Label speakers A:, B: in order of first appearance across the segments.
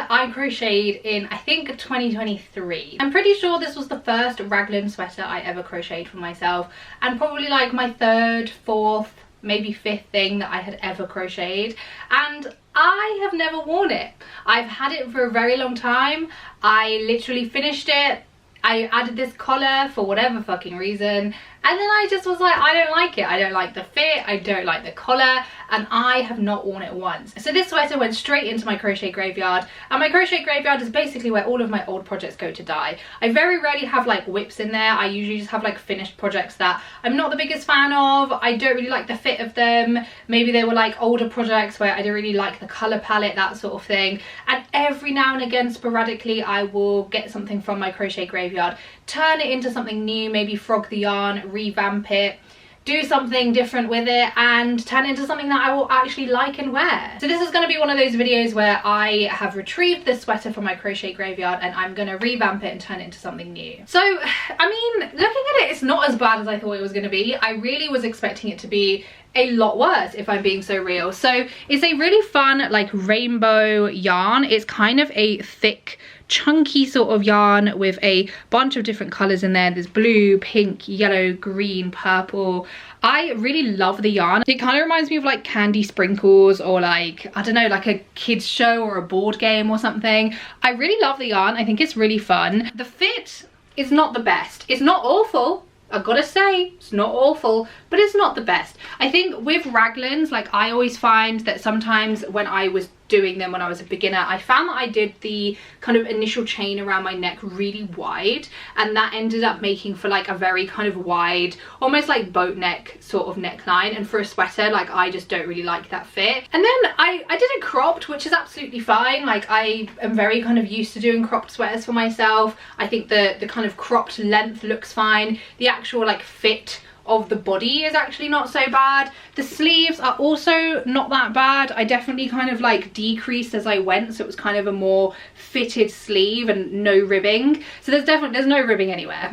A: I crocheted in, I think, 2023. I'm pretty sure this was the first raglan sweater I ever crocheted for myself, and probably like my third, fourth, maybe fifth thing that I had ever crocheted, and I have never worn it. I've had it for a very long time. I literally finished it, I added this collar for whatever fucking reason, and then I just was like, I don't like it. I don't like the fit, I don't like the collar, and I have not worn it once. So this sweater went straight into my crochet graveyard, and my crochet graveyard is basically where all of my old projects go to die. I very rarely have like whips in there. I usually just have like finished projects that I'm not the biggest fan of. I don't really like the fit of them. Maybe they were like older projects where I don't really like the color palette, that sort of thing. And every now and again, sporadically, I will get something from my crochet graveyard, turn it into something new, maybe frog the yarn, revamp it, do something different with it, and turn it into something that I will actually like and wear. So this is going to be one of those videos where I have retrieved this sweater from my crochet graveyard and I'm going to revamp it and turn it into something new. So, I mean, looking at it, it's not as bad as I thought it was going to be. I really was expecting it to be a lot worse, if I'm being so real. So it's a really fun like rainbow yarn. It's kind of a thick, chunky sort of yarn with a bunch of different colors in there. There's blue, pink, yellow, green, purple. I really love the yarn. It kind of reminds me of like candy sprinkles, or like, I don't know, like a kids show or a board game or something. I really love the yarn. I think it's really fun. The fit is not the best. It's not awful, I've got to say, it's not awful, but it's not the best. I think with raglans, like, I always find that sometimes when I was doing them when I was a beginner, I found that I did the kind of initial chain around my neck really wide, and that ended up making for like a very kind of wide, almost like boat neck sort of neckline, and for a sweater, like, I just don't really like that fit. And then I did it cropped, which is absolutely fine. Like, I am very kind of used to doing cropped sweaters for myself. I think the kind of cropped length looks fine. The actual like fit of the body is actually not so bad. The sleeves are also not that bad. I definitely kind of like decreased as I went, so it was kind of a more fitted sleeve and no ribbing. So there's no ribbing anywhere,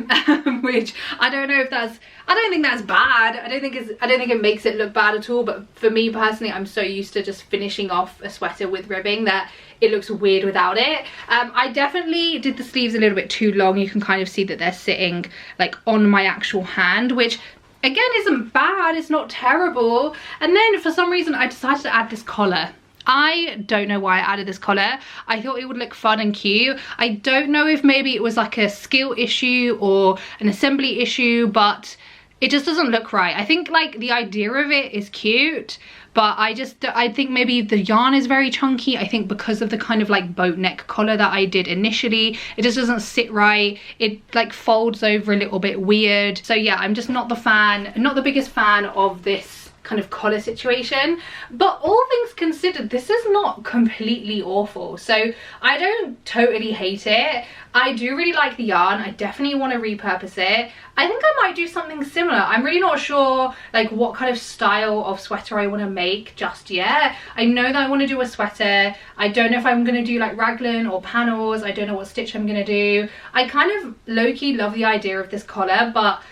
A: which I don't know if that's, I don't think that's bad. I don't think it makes it look bad at all, but for me personally, I'm so used to just finishing off a sweater with ribbing that it looks weird without it. I definitely did the sleeves a little bit too long. You can kind of see that they're sitting like on my actual hand, which again isn't bad, it's not terrible. And then for some reason I decided to add this collar. I don't know why I added this collar. I thought it would look fun and cute. I don't know if maybe it was like a skill issue or an assembly issue, but it just doesn't look right. I think like the idea of it is cute, but I think maybe the yarn is very chunky. I think because of the kind of like boat neck collar that I did initially, it just doesn't sit right. It like folds over a little bit weird. So yeah, I'm just not the biggest fan of this kind of collar situation. But all things considered, this is not completely awful. So I don't totally hate it. I do really like the yarn. I definitely want to repurpose it. I think I might do something similar. I'm really not sure like what kind of style of sweater I want to make just yet. I know that I want to do a sweater. I don't know if I'm going to do like raglan or panels. I don't know what stitch I'm going to do. I kind of low-key love the idea of this collar, but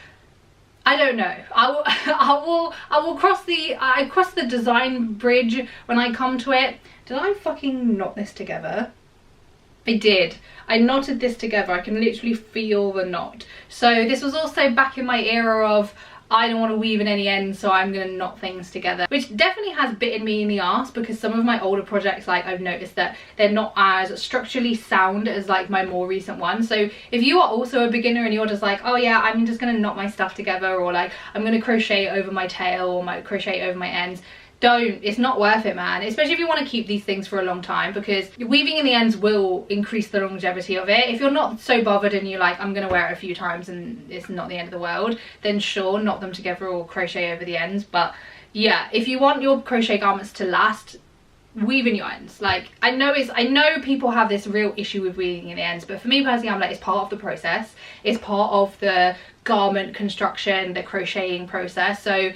A: I don't know. I will cross the design bridge when I come to it. Did I fucking knot this together? I did. I knotted this together. I can literally feel the knot. So this was also back in my era of I don't want to weave in any ends, so I'm gonna knot things together, which definitely has bitten me in the ass, because some of my older projects, like, I've noticed that they're not as structurally sound as like my more recent ones. So if you are also a beginner and you're just like, oh yeah, I'm just gonna knot my stuff together, or like I'm gonna crochet over my tail or my crochet over my ends, don't. It's not worth it, man. Especially if you want to keep these things for a long time, because weaving in the ends will increase the longevity of it. If you're not so bothered and you're like, I'm gonna wear it a few times and it's not the end of the world, then sure, knot them together or crochet over the ends. But yeah, if you want your crochet garments to last, weave in your ends. Like, I know people have this real issue with weaving in the ends, but for me personally, I'm like, it's part of the process. It's part of the garment construction, the crocheting process. So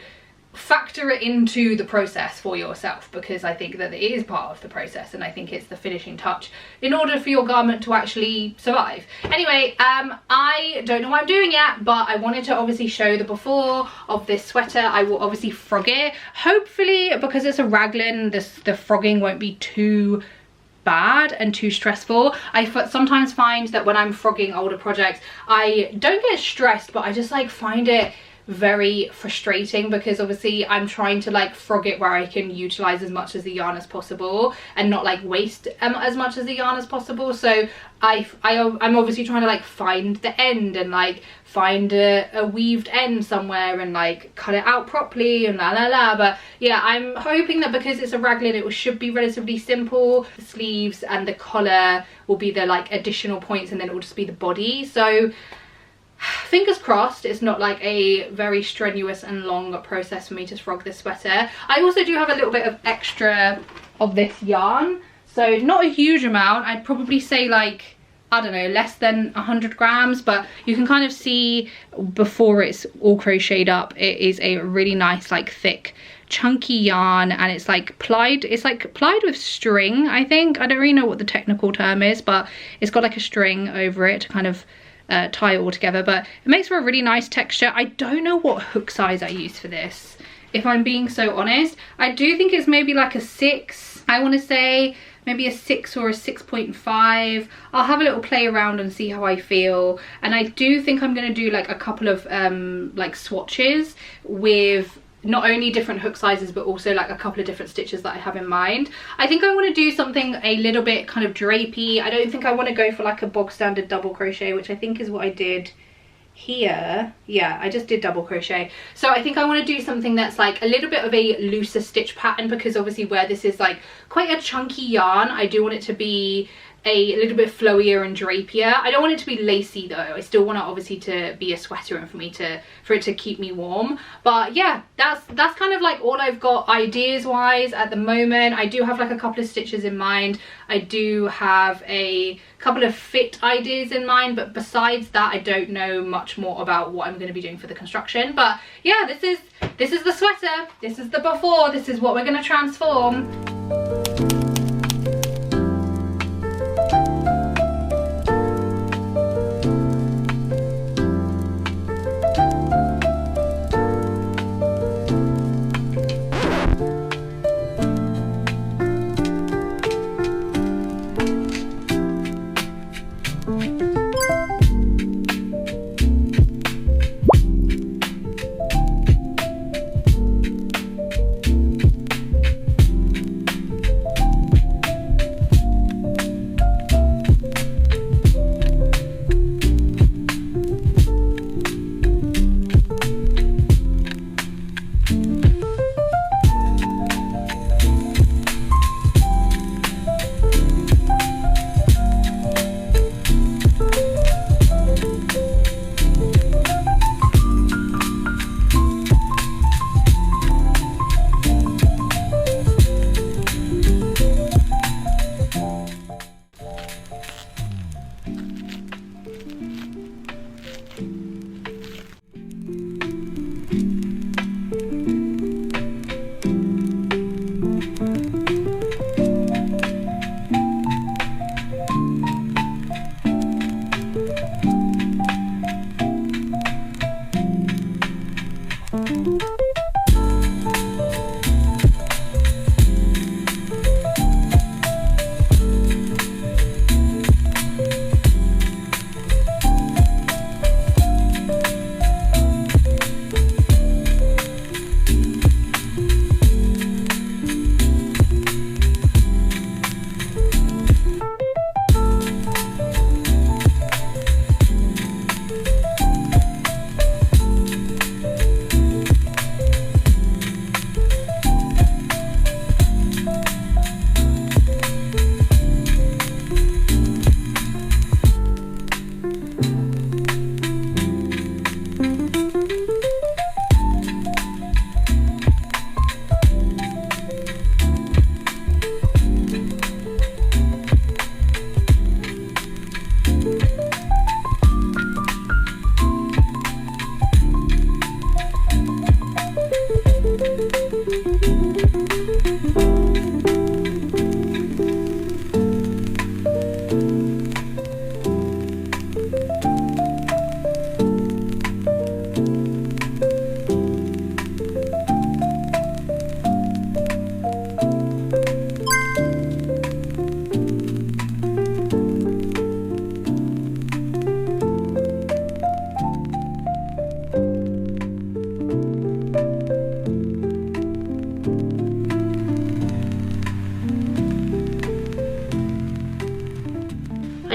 A: factor it into the process for yourself, because I think that it is part of the process, and I think it's the finishing touch in order for your garment to actually survive. Anyway, I don't know what I'm doing yet, but I wanted to obviously show the before of this sweater. I will obviously frog it. Hopefully, because it's a raglan, the frogging won't be too bad and too stressful. I sometimes find that when I'm frogging older projects, I don't get stressed, but I just like find it very frustrating, because obviously I'm trying to like frog it where I can utilize as much of the yarn as possible and not like waste as much of the yarn as possible. So I'm obviously trying to like find the end and like find a weaved end somewhere and like cut it out properly and la la la. But yeah, I'm hoping that because it's a raglan, it should be relatively simple. The sleeves and the collar will be the like additional points, and then it will just be the body. So fingers crossed it's not like a very strenuous and long process for me to frog this sweater. I also do have a little bit of extra of this yarn, so not a huge amount. I'd probably say like, I don't know, less than 100 grams, but you can kind of see before it's all crocheted up, it is a really nice like thick chunky yarn, and it's like plied with string, I think. I don't really know what the technical term is, but it's got like a string over it to kind of tie it all together, but it makes for a really nice texture. I don't know what hook size I used for this, if I'm being so honest. I do think it's maybe like a 6. I want to say maybe a 6 or a 6.5. I'll have a little play around and see how I feel. And I do think I'm going to do like a couple of like swatches with not only different hook sizes, but also like a couple of different stitches that I have in mind. I think I want to do something a little bit kind of drapey. I don't think I want to go for like a bog standard double crochet, which I think is what I did here. Yeah, I just did double crochet. So I think I want to do something that's like a little bit of a looser stitch pattern, because obviously where this is like quite a chunky yarn, I do want it to be a little bit flowier and drapier. I don't want it to be lacy though. I still want it obviously to be a sweater and for it to keep me warm. But yeah, that's kind of like all I've got ideas wise at the moment. I do have like a couple of stitches in mind. I do have a couple of fit ideas in mind, but besides that I don't know much more about what I'm going to be doing for the construction. But yeah, this is the sweater, this is the before, this is what we're going to transform.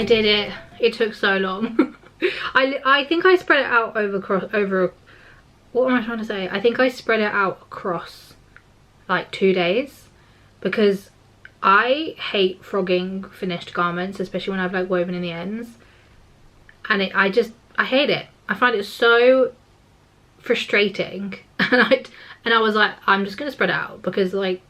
A: did it. It took so long. I think I spread it out over what am I trying to say? I think I spread it out across like 2 days, because I hate frogging finished garments, especially when I've like woven in the ends, and I hate it. I find it so frustrating, and I was like, I'm just gonna spread it out, because like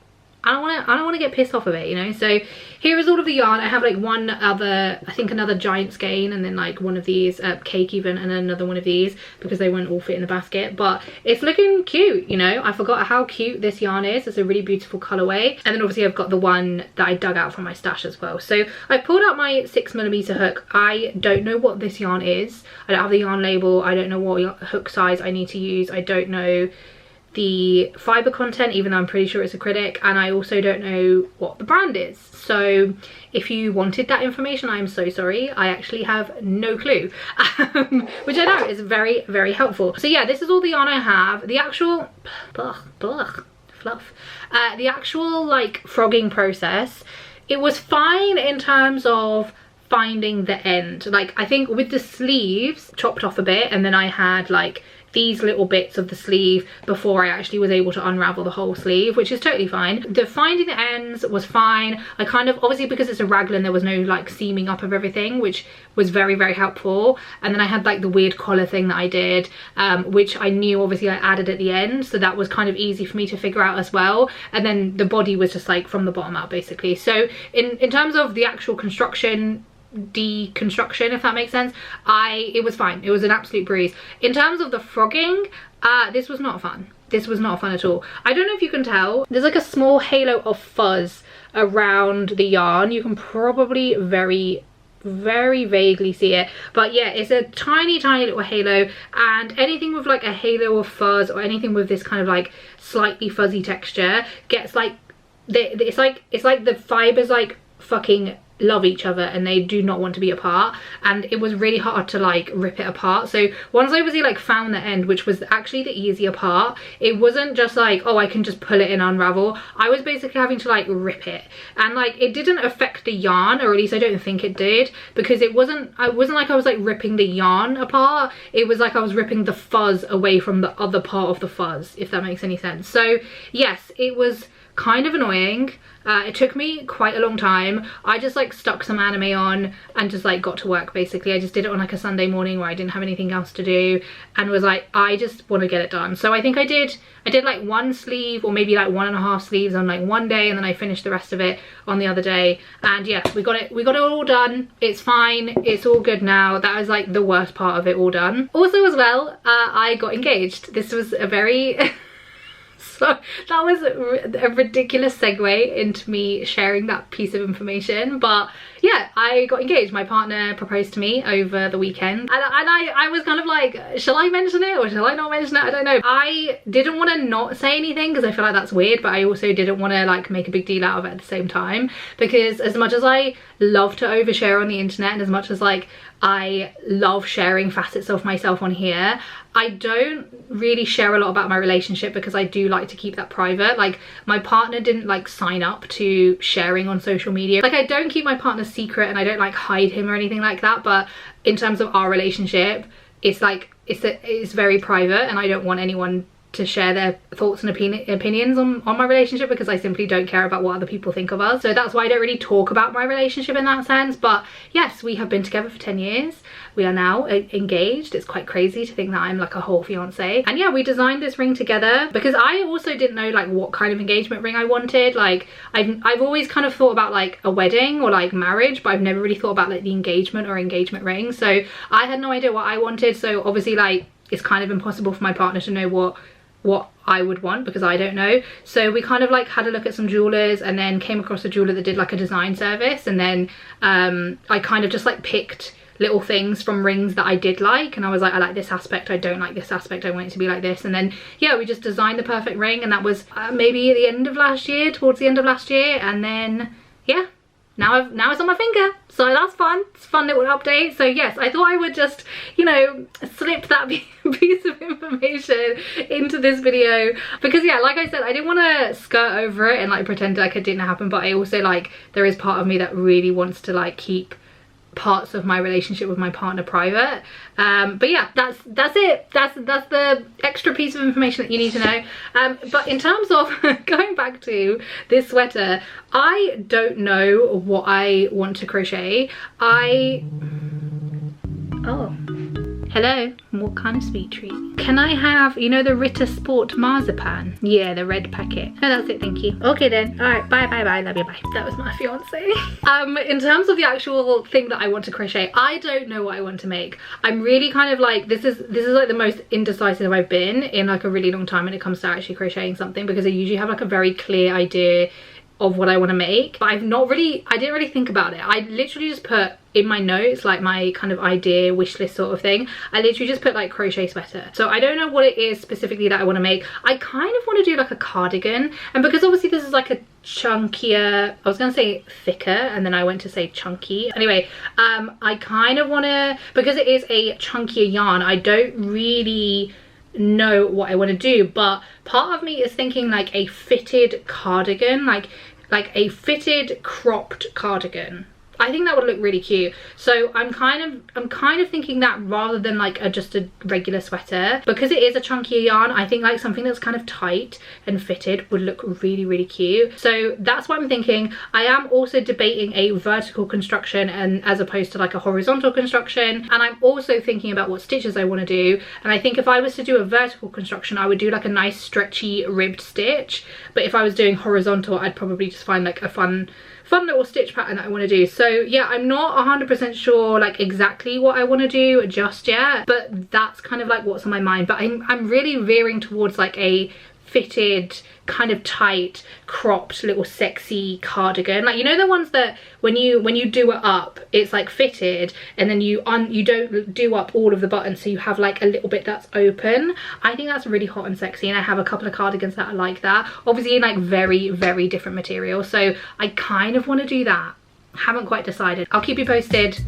A: I don't want to get pissed off of it, you know. So here is all of the yarn. I have like one other, I think another giant skein, and then like one of these cake even, and then another one of these, because they won't all fit in the basket. But it's looking cute, you know. I forgot how cute this yarn is. It's a really beautiful colorway. And then obviously I've got the one that I dug out from my stash as well. So I pulled out my 6mm hook. I don't know what this yarn is. I don't have the yarn label. I don't know what hook size I need to use. I don't know the fiber content, even though I'm pretty sure it's acrylic, and I also don't know what the brand is. So if you wanted that information, I'm so sorry. I actually have no clue, which I know is very, very helpful. So yeah, this is all the yarn I have. The actual fluff, the actual like frogging process, it was fine in terms of finding the end. Like I think with the sleeves chopped off a bit, and then I had like these little bits of the sleeve before I actually was able to unravel the whole sleeve, which is totally fine. The finding the ends was fine. I kind of, obviously because it's a raglan, there was no like seaming up of everything, which was very, very helpful. And then I had like the weird collar thing that I did, which I knew obviously I added at the end, so that was kind of easy for me to figure out as well. And then the body was just like from the bottom up basically. So in terms of the actual construction, deconstruction, if that makes sense, it was fine. It was an absolute breeze. In terms of the frogging, this was not fun. This was not fun at all. I don't know if you can tell, there's like a small halo of fuzz around the yarn. You can probably very vaguely see it, but yeah, it's a tiny little halo. And anything with like a halo of fuzz, or anything with this kind of like slightly fuzzy texture, gets like it's like the fibers like fucking love each other, and they do not want to be apart. And it was really hard to like rip it apart. So once I like found the end, which was actually the easier part, it wasn't just like, oh, I can just pull it and unravel. I was basically having to like rip it, and like it didn't affect the yarn, or at least I don't think it did, because it wasn't like I was like ripping the yarn apart. It was like I was ripping the fuzz away from the other part of the fuzz, if that makes any sense. So yes, it was kind of annoying. It took me quite a long time. I just like stuck some anime on and just like got to work basically. I just did it on like a Sunday morning where I didn't have anything else to do, and was like, I just want to get it done. So I think I did like one sleeve, or maybe like 1.5 sleeves on like one day, and then I finished the rest of it on the other day. And yeah, we got it all done. It's fine, it's all good now. That was like the worst part of it all done. Also as well, I got engaged. This was a very so that was a ridiculous segue into me sharing that piece of information. But yeah, I got engaged. My partner proposed to me over the weekend, and I was kind of like, shall I mention it or shall I not mention it? I don't know. I didn't want to not say anything because I feel like that's weird, but I also didn't want to like make a big deal out of it at the same time, because as much as I love to overshare on the internet, and as much as like I love sharing facets of myself on here, I don't really share a lot about my relationship, because I do like to keep that private. Like my partner didn't like sign up to sharing on social media. Like I don't keep my partner's secret, and I don't like hide him or anything like that, but in terms of our relationship, it's like it's very private, and I don't want anyone to share their thoughts and opinions on my relationship, because I simply don't care about what other people think of us. So that's why I don't really talk about my relationship in that sense. But yes, we have been together for 10 years. We are now engaged. It's quite crazy to think that I'm like a whole fiance. And yeah, we designed this ring together, because I also didn't know like what kind of engagement ring I wanted. Like I've always kind of thought about like a wedding or like marriage, but I've never really thought about like the engagement or engagement ring. So I had no idea what I wanted. So obviously like it's kind of impossible for my partner to know what I would want, because I don't know. So we kind of like had a look at some jewelers, and then came across a jeweler that did like a design service, and then I kind of just like picked little things from rings that I did like, and I was like, I like this aspect, I don't like this aspect, I want it to be like this. And then yeah, we just designed the perfect ring, and that was maybe at the end of last year, towards the end of last year. And then yeah, now it's on my finger, so that's fun. It's a fun little update. So yes, I thought I would just, you know, slip that piece of information into this video, because yeah, like I said, I didn't want to skirt over it and like pretend like it didn't happen, but I also like, there is part of me that really wants to like keep parts of my relationship with my partner private. But yeah, that's it. That's the extra piece of information that you need to know. But in terms of going back to this sweater, I don't know what I want to crochet. Oh, hello, what kind of sweet treat? Can I have, you know, the Ritter Sport marzipan? Yeah, the red packet. No, that's it, thank you. Okay then, all right, bye, bye, bye, love you, bye. That was my fiance. In terms of the actual thing that I want to crochet, I don't know what I want to make. I'm really kind of like, this is like the most indecisive I've been in like a really long time when it comes to actually crocheting something, because I usually have like a very clear idea of what I want to make, but I didn't really think about it. I literally just put in my notes like my kind of idea wish list sort of thing. I literally just put like crochet sweater. So I don't know what it is specifically that I want to make. I kind of want to do like a cardigan, and because obviously this is like a chunkier, I was gonna say thicker and then I went to say chunky. Anyway, I kind of want to, because it is a chunkier yarn, I don't really know what I want to do, but part of me is thinking like a fitted cardigan, like a fitted cropped cardigan. I think that would look really cute. So I'm kind of thinking that rather than like just a regular sweater, because it is a chunkier yarn. I think like something that's kind of tight and fitted would look really, really cute. So that's what I'm thinking. I am also debating a vertical construction and as opposed to like a horizontal construction, and I'm also thinking about what stitches I want to do. And I think if I was to do a vertical construction, I would do like a nice stretchy ribbed stitch, but if I was doing horizontal, I'd probably just find like a fun little stitch pattern that I want to do. So yeah, I'm not 100% sure like exactly what I want to do just yet, but that's kind of like what's on my mind. But I'm really veering towards like a fitted kind of tight cropped little sexy cardigan, like, you know, the ones that when you do it up it's like fitted and then you don't do up all of the buttons, so you have like a little bit that's open. I think that's really hot and sexy, and I have a couple of cardigans that are like that, obviously in like very, very different materials. So I kind of want to do that. Haven't quite decided. I'll keep you posted.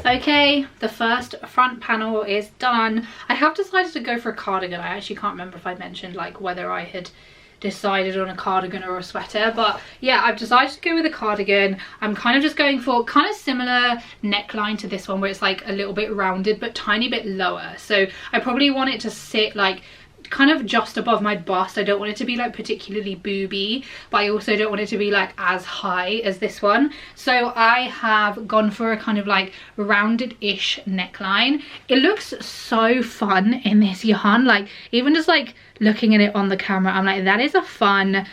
A: Okay, the first front panel is done. I have decided to go for a cardigan. I actually can't remember if I mentioned like whether I had decided on a cardigan or a sweater, but yeah, I've decided to go with a cardigan. I'm kind of just going for kind of similar neckline to this one, where it's like a little bit rounded but tiny bit lower. So I probably want it to sit like kind of just above my bust. I don't want it to be like particularly booby, but I also don't want it to be like as high as this one. So I have gone for a kind of like rounded-ish neckline. It looks so fun in this yarn, like even just like looking at it on the camera, I'm like, that is a fun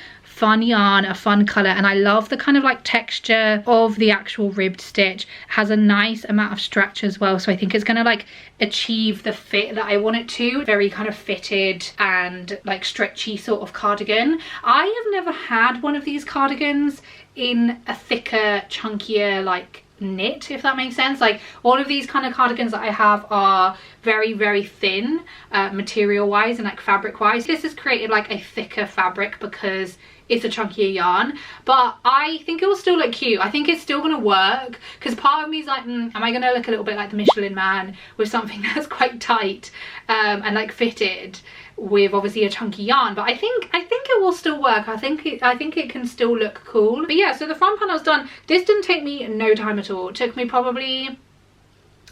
A: yarn, a fun color, and I love the kind of like texture of the actual ribbed stitch. It has a nice amount of stretch as well, so I think it's gonna like achieve the fit that I want it to. Very kind of fitted and like stretchy sort of cardigan. I have never had one of these cardigans in a thicker, chunkier like knit, if that makes sense. Like all of these kind of cardigans that I have are very, very thin material wise and like fabric wise. This has created like a thicker fabric because it's a chunkier yarn, but I think it will still look cute. I think it's still gonna work, because part of me is like, am I gonna look a little bit like the Michelin Man with something that's quite tight and like fitted with obviously a chunky yarn? But I think it will still work. I think it can still look cool. But yeah, so the front panel's done. This didn't take me no time at all. It took me probably,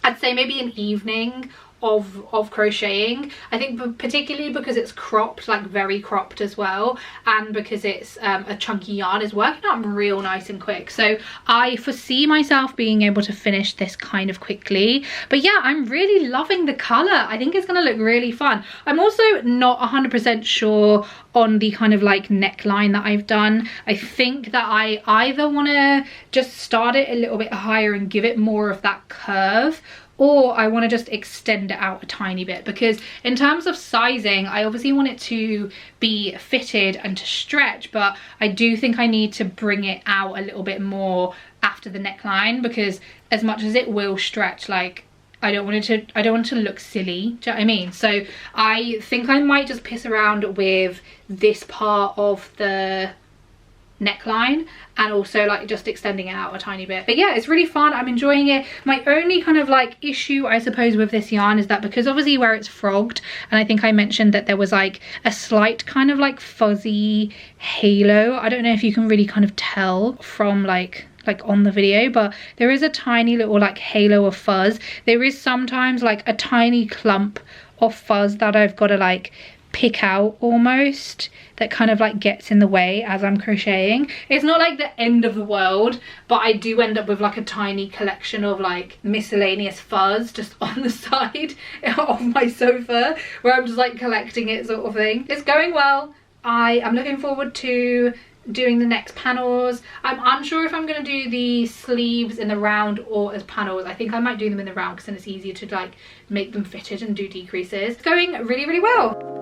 A: I'd say maybe an evening of crocheting. I think particularly because it's cropped, like very cropped as well, and because it's a chunky yarn, is working out real nice and quick. So I foresee myself being able to finish this kind of quickly. But yeah, I'm really loving the color. I think it's gonna look really fun. I'm also not 100% sure on the kind of like neckline that I've done. I think that I either want to just start it a little bit higher and give it more of that curve, or I want to just extend it out a tiny bit, because in terms of sizing, I obviously want it to be fitted and to stretch, but I do think I need to bring it out a little bit more after the neckline, because as much as it will stretch, like I don't want it to look silly. Do you know what I mean? So I think I might just piss around with this part of the neckline and also like just extending it out a tiny bit. But yeah, it's really fun. I'm enjoying it. My only kind of like issue, I suppose, with this yarn is that because obviously where it's frogged, and I think I mentioned that there was like a slight kind of like fuzzy halo. I don't know if you can really kind of tell from like on the video, but there is a tiny little like halo of fuzz. There is sometimes like a tiny clump of fuzz that I've got to like pick out almost, that kind of like gets in the way as I'm crocheting. It's not like the end of the world, but I do end up with like a tiny collection of like miscellaneous fuzz just on the side of my sofa, where I'm just like collecting it, sort of thing. It's going well. I am looking forward to doing the next panels. I'm unsure if I'm going to do the sleeves in the round or as panels. I think I might do them in the round because then it's easier to like make them fitted and do decreases. It's going really, really well.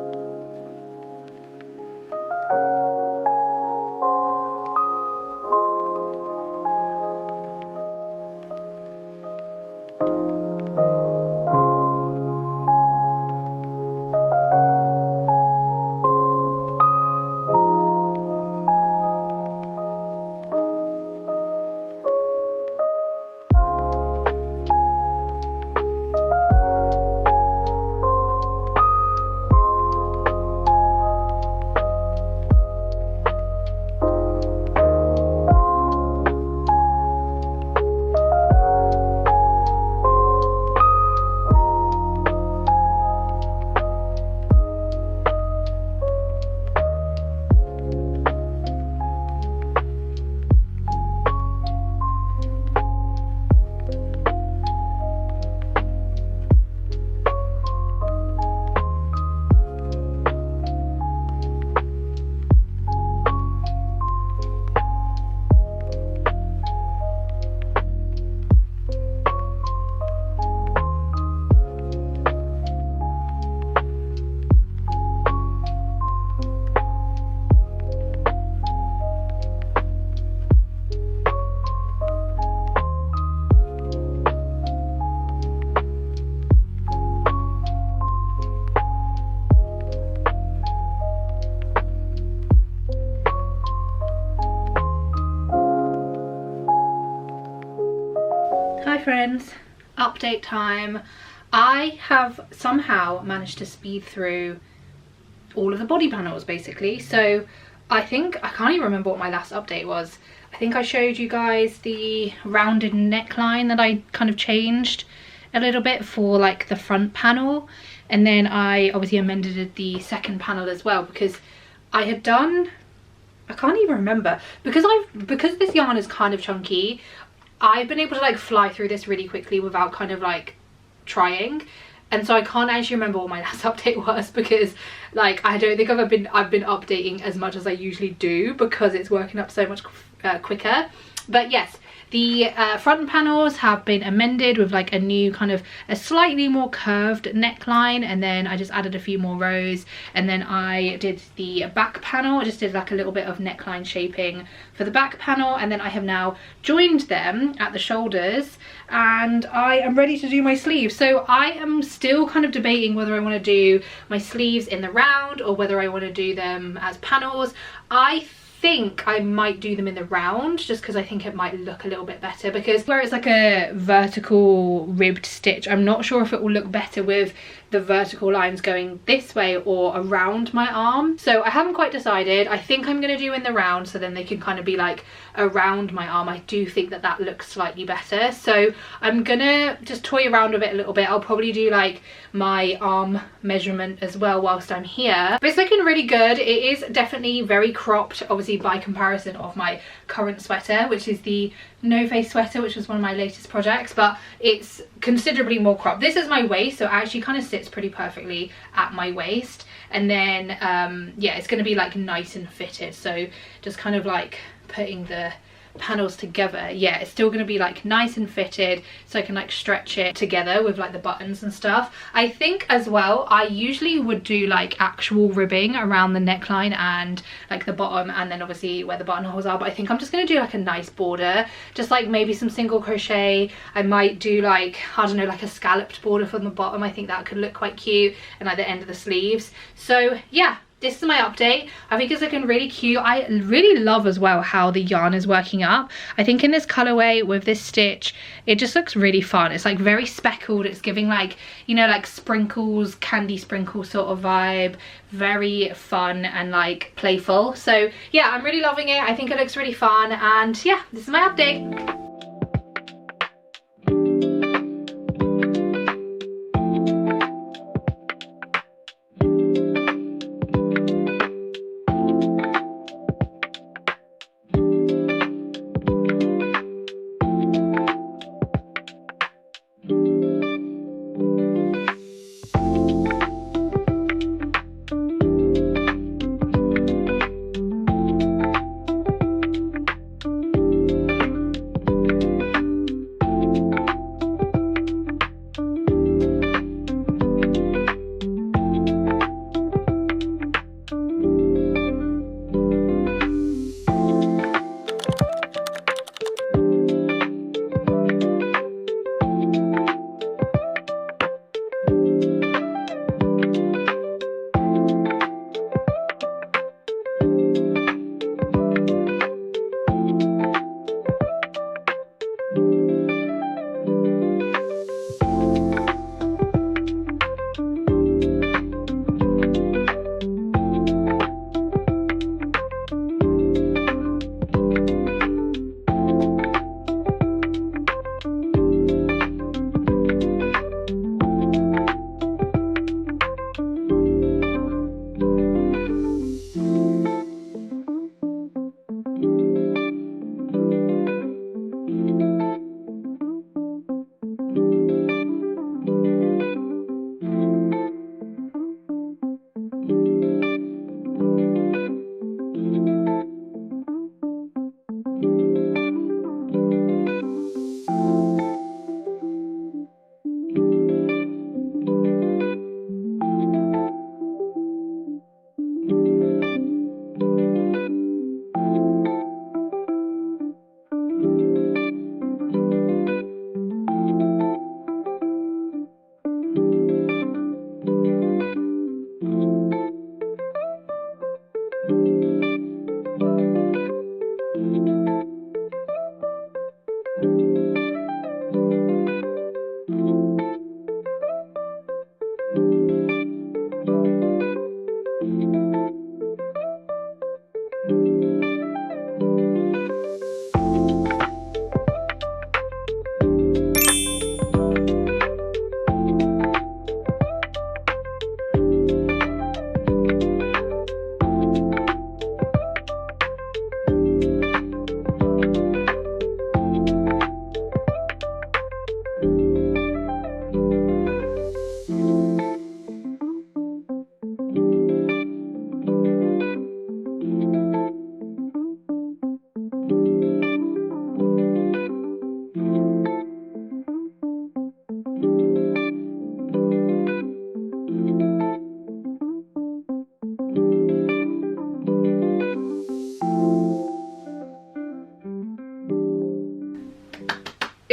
A: Friends, update time. I have somehow managed to speed through all of the body panels basically. So I think, I can't even remember what my last update was. I think I showed you guys the rounded neckline that I kind of changed a little bit for like the front panel, and then I obviously amended the second panel as well, because I had done, I can't even remember, because this yarn is kind of chunky, I've been able to like fly through this really quickly without kind of like trying, and so I can't actually remember what my last update was, because Like, I don't think I've been updating as much as I usually do because it's working up so much quicker. But yes, the front panels have been amended with like a new kind of a slightly more curved neckline, and then I just added a few more rows, and then I did the back panel. I just did like a little bit of neckline shaping for the back panel, and then I have now joined them at the shoulders, and I am ready to do my sleeves. So I am still kind of debating whether I want to do my sleeves in the round or whether I want to do them as panels. I think I might do them in the round just because I think it might look a little bit better, because where it's like a vertical ribbed stitch, I'm not sure if it will look better with the vertical lines going this way or around my arm. So I haven't quite decided. I think I'm going to do in the round so then they can kind of be like around my arm. I do think that that looks slightly better, so I'm gonna just toy around with it a little bit. I'll probably do like my arm measurement as well whilst I'm here, but it's looking really good. It is definitely very cropped, obviously by comparison of my current sweater, which is the no face sweater, which was one of my latest projects, but it's considerably more cropped. This is my waist, so it actually kind of sits pretty perfectly at my waist, and then yeah, it's going to be like nice and fitted. So just kind of like putting the panels together, yeah, it's still going to be like nice and fitted, so I can like stretch it together with like the buttons and stuff. I think as well, I usually would do like actual ribbing around the neckline and like the bottom, and then obviously where the buttonholes are, but I think I'm just going to do like a nice border, just like maybe some single crochet. I might do like, I don't know, like a scalloped border from the bottom. I think that could look quite cute, and like the end of the sleeves. So yeah, this is my update. I think it's looking really cute. I really love as well how the yarn is working up. I think in this colorway with this stitch, it just looks really fun. It's like very speckled. It's giving like, you know, like sprinkles, candy sprinkle sort of vibe. Very fun and like playful. So yeah, I'm really loving it. I think it looks really fun, and yeah, this is my update.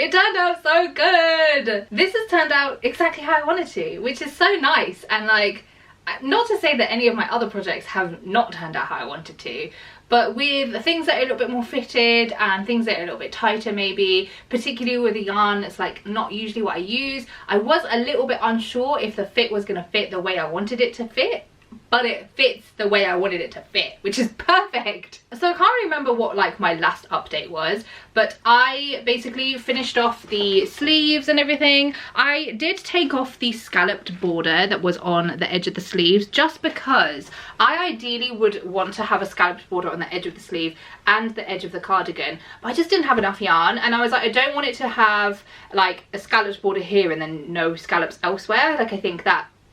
A: It turned out so good. This has turned out exactly how I wanted to, which is so nice. And like, not to say that any of my other projects have not turned out how I wanted to, but with things that are a little bit more fitted and things that are a little bit tighter maybe, particularly with the yarn that's like not usually what I use, I was a little bit unsure if the fit was going to fit the way I wanted it to fit. But it fits the way I wanted it to fit, which is perfect. So I can't remember what like my last update was, but I basically finished off the sleeves and everything. I did take off the scalloped border that was on the edge of the sleeves, just because I ideally would want to have a scalloped border on the edge of the sleeve and the edge of the cardigan, but I just didn't have enough yarn, and I was like, I don't want it to have like a scalloped border here and then no scallops elsewhere. Like,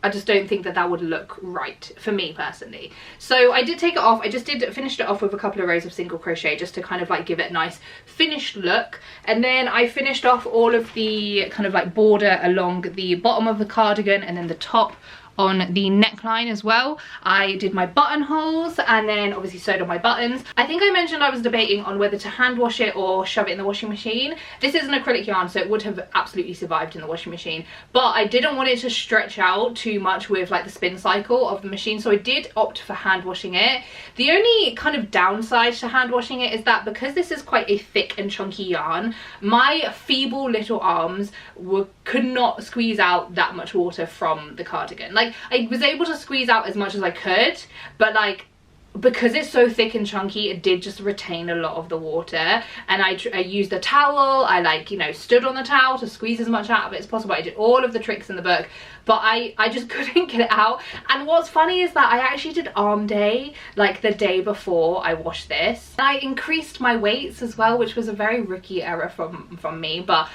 A: I just don't think that that would look right for me personally. So I did take it off. I just finished it off with a couple of rows of single crochet just to kind of like give it a nice finished look. And then I finished off all of the kind of like border along the bottom of the cardigan and then the top on the neckline as well. I did my buttonholes and then obviously sewed on my buttons. I think I mentioned I was debating on whether to hand wash it or shove it in the washing machine. This is an acrylic yarn, so it would have absolutely survived in the washing machine, but I didn't want it to stretch out too much with like the spin cycle of the machine, so I did opt for hand washing it. The only kind of downside to hand washing it is that because this is quite a thick and chunky yarn, my feeble little arms could not squeeze out that much water from the cardigan. Like, I was able to squeeze out as much as I could, but like, because it's so thick and chunky, it did just retain a lot of the water. And I used a towel. I like, you know, stood on the towel to squeeze as much out of it as possible. I did all of the tricks in the book, but I just couldn't get it out. And what's funny is that I actually did arm day like the day before I washed this, and I increased my weights as well, which was a very rookie error from me. But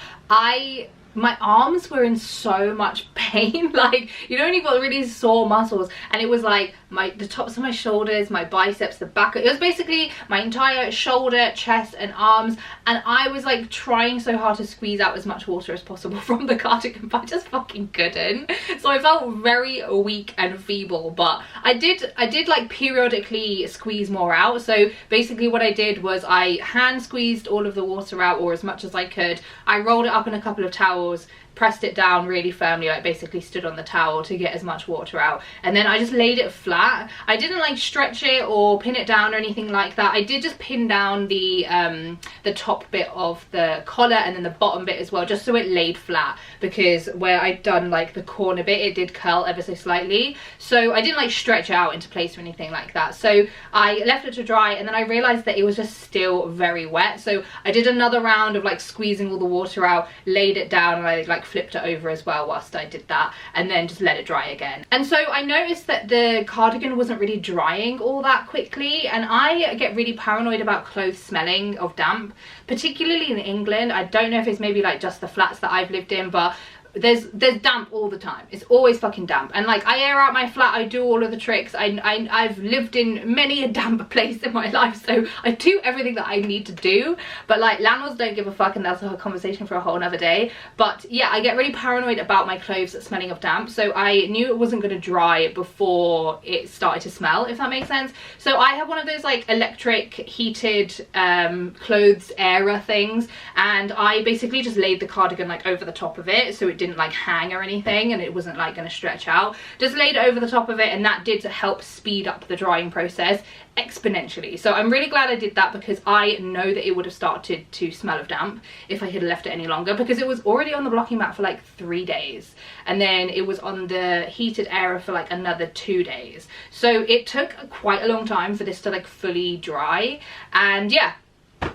A: my arms were in so much pain. Like, you know when you've got really sore muscles, and it was like the tops of my shoulders, my biceps, the back, it was basically my entire shoulder, chest and arms, and I was like trying so hard to squeeze out as much water as possible from the cardigan, but I just fucking couldn't. So I felt very weak and feeble, but I did like periodically squeeze more out. So basically what I did was I hand squeezed all of the water out, or as much as I could. I rolled it up in a couple of towels, pressed it down really firmly, like basically stood on the towel to get as much water out, and then I just laid it flat. I didn't like stretch it or pin it down or anything like that. I did just pin down the top bit of the collar and then the bottom bit as well, just so it laid flat, because where I'd done like the corner bit, it did curl ever so slightly, so I didn't like stretch out into place or anything like that. So I left it to dry, and then I realized that it was just still very wet, so I did another round of like squeezing all the water out, laid it down, and I like flipped it over as well whilst I did that, and then just let it dry again. And so I noticed that the cardigan wasn't really drying all that quickly, and I get really paranoid about clothes smelling of damp, particularly in England. I don't know if it's maybe like just the flats that I've lived in, but there's damp all the time. It's always fucking damp, and like I air out my flat, I do all of the tricks. I've lived in many a damp place in my life, so I do everything that I need to do, but like landlords don't give a fuck, and that's a conversation for a whole nother day. But yeah, I get really paranoid about my clothes smelling of damp, so I knew it wasn't going to dry before it started to smell, if that makes sense. So I have one of those like electric heated clothes airer things, and I basically just laid the cardigan like over the top of it, so it didn't like hang or anything, and it wasn't like going to stretch out. Just laid it over the top of it, and that did help speed up the drying process exponentially. So I'm really glad I did that, because I know that it would have started to smell of damp if I had left it any longer, because it was already on the blocking mat for like 3 days, and then it was on the heated airer for like another 2 days. So it took quite a long time for this to like fully dry, and yeah,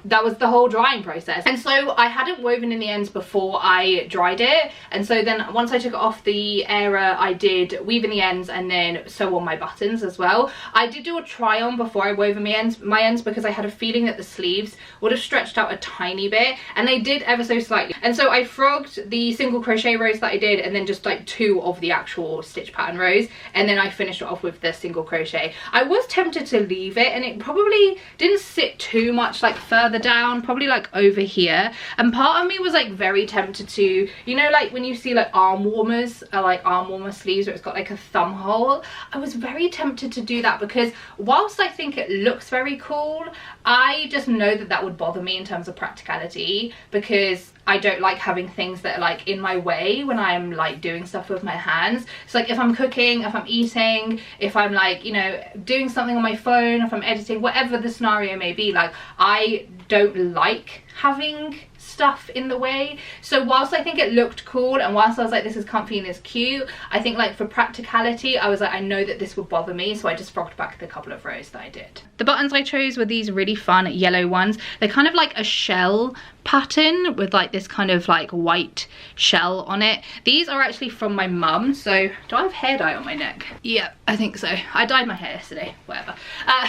A: that was the whole drying process. And so I hadn't woven in the ends before I dried it, and so then once I took it off the airer, I did weave in the ends and then sew on my buttons as well. I did do a try on before I wove in my ends because I had a feeling that the sleeves would have stretched out a tiny bit, and they did ever so slightly. And so I frogged the single crochet rows that I did, and then just like 2 of the actual stitch pattern rows, and then I finished it off with the single crochet. I was tempted to leave it, and it probably didn't sit too much like further further down, probably like over here. And part of me was like very tempted to, you know, like when you see like arm warmers, like arm warmer sleeves where it's got like a thumb hole, I was very tempted to do that because whilst I think it looks very cool, I just know that that would bother me in terms of practicality, because I don't like having things that are like in my way when I'm like doing stuff with my hands. So like if I'm cooking, if I'm eating, if I'm like, you know, doing something on my phone, if I'm editing, whatever the scenario may be, like I don't like having stuff in the way. So whilst I think it looked cool and whilst I was like this is comfy and it's cute, I think like for practicality I was like, I know that this would bother me, so I just frocked back the couple of rows that I did. The buttons I chose were these really fun yellow ones. They're kind of like a shell pattern with like this kind of like white shell on it. These are actually from my mum. So do I have hair dye on my neck? Yeah, I think so. I dyed my hair yesterday, whatever.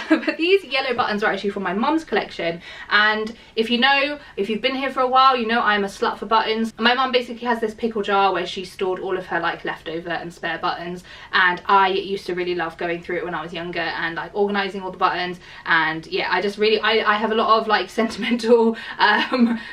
A: But these yellow buttons are actually from my mum's collection, and if you know, if you've been here for a while, you know I'm a slut for buttons. My mum basically has this pickle jar where she stored all of her like leftover and spare buttons, and I used to really love going through it when I was younger and like organizing all the buttons. And yeah, I just really I have a lot of like sentimental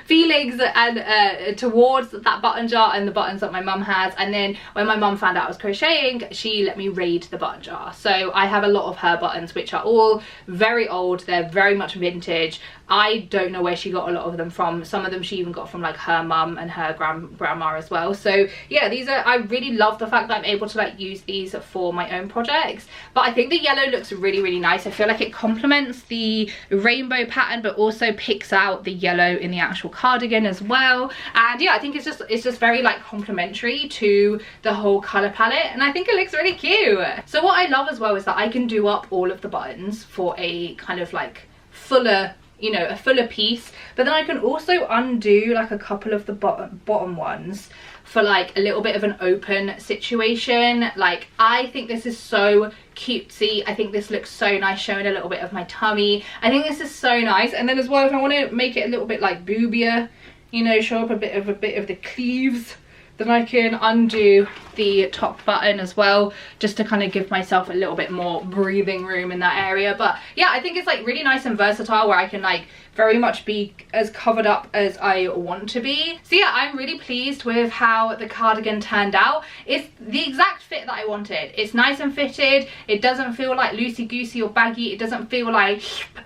A: feelings and towards that button jar and the buttons that my mum has. And then when my mum found out I was crocheting, she let me raid the button jar, so I have a lot of her buttons which are all very old. They're very much vintage. I don't know where she got a lot of them from. Some of them she even got from like her mum and her grandma as well. So yeah, these are, I really love the fact that I'm able to like use these for my own projects. But I think the yellow looks really, really nice. I feel like it complements the rainbow pattern but also picks out the yellow in the actual cardigan as well. And yeah, I think it's just very like complementary to the whole color palette, and I think it looks really cute. So what I love as well is that I can do up all of the buttons for a kind of like fuller, you know, a fuller piece, but then I can also undo like a couple of the bottom ones for like a little bit of an open situation. Like I think this is so cutesy. I think this looks so nice showing a little bit of my tummy. I think this is so nice. And then as well, if I want to make it a little bit like boobier, you know, show up a bit of the cleaves, then I can undo the top button as well, just to kind of give myself a little bit more breathing room in that area. But yeah, I think it's like really nice and versatile where I can like very much be as covered up as I want to be. So yeah, I'm really pleased with how the cardigan turned out. It's the exact fit that I wanted. It's nice and fitted. It doesn't feel like loosey-goosey or baggy. It doesn't feel like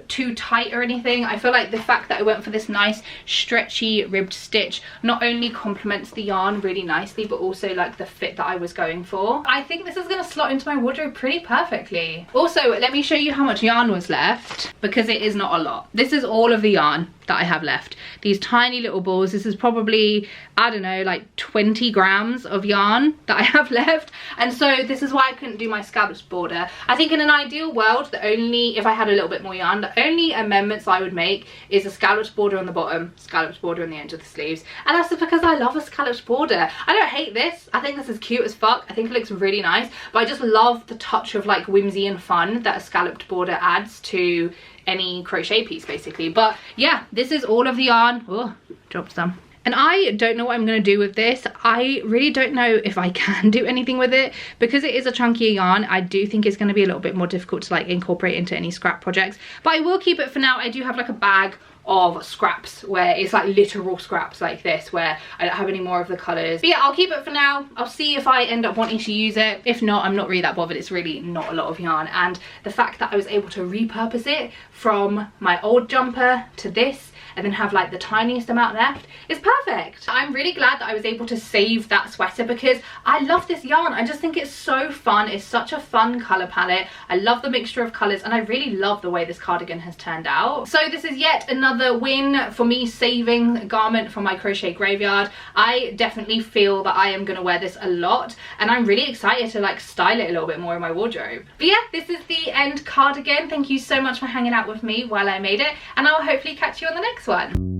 A: too tight or anything. I feel like the fact that I went for this nice stretchy ribbed stitch not only complements the yarn really nicely, but also like the fit that I was going for. I think this is going to slot into my wardrobe pretty perfectly. Also, let me show you how much yarn was left, because it is not a lot. This is all of the yarn that I have left. These tiny little balls. This is probably, I don't know, like 20 grams of yarn that I have left. And so this is why I couldn't do my scalloped border. I think in an ideal world, the only, if I had a little bit more yarn, the only amendments I would make is a scalloped border on the bottom, scalloped border on the end of the sleeves. And that's because I love a scalloped border. I don't hate this. I think this is cute as fuck. I think it looks really nice, but I just love the touch of like whimsy and fun that a scalloped border adds to any crochet piece basically. But yeah, this is all of the yarn. Oh, dropped some. And I don't know what I'm going to do with this. I really don't know if I can do anything with it, because it is a chunkier yarn. I do think it's going to be a little bit more difficult to like incorporate into any scrap projects, but I will keep it for now. I do have like a bag of scraps where it's like literal scraps like this, where I don't have any more of the colours. But yeah, I'll keep it for now. I'll see if I end up wanting to use it. If not, I'm not really that bothered. It's really not a lot of yarn, and the fact that I was able to repurpose it from my old jumper to this and then have like the tiniest amount left is perfect. I'm really glad that I was able to save that sweater, because I love this yarn. I just think it's so fun. It's such a fun colour palette. I love the mixture of colours, and I really love the way this cardigan has turned out. So this is yet another win for me, saving a garment from my crochet graveyard. I definitely feel that I am going to wear this a lot, and I'm really excited to like style it a little bit more in my wardrobe. But yeah, this is the end cardigan. Thank you so much for hanging out with me while I made it, and I'll hopefully catch you on the next one.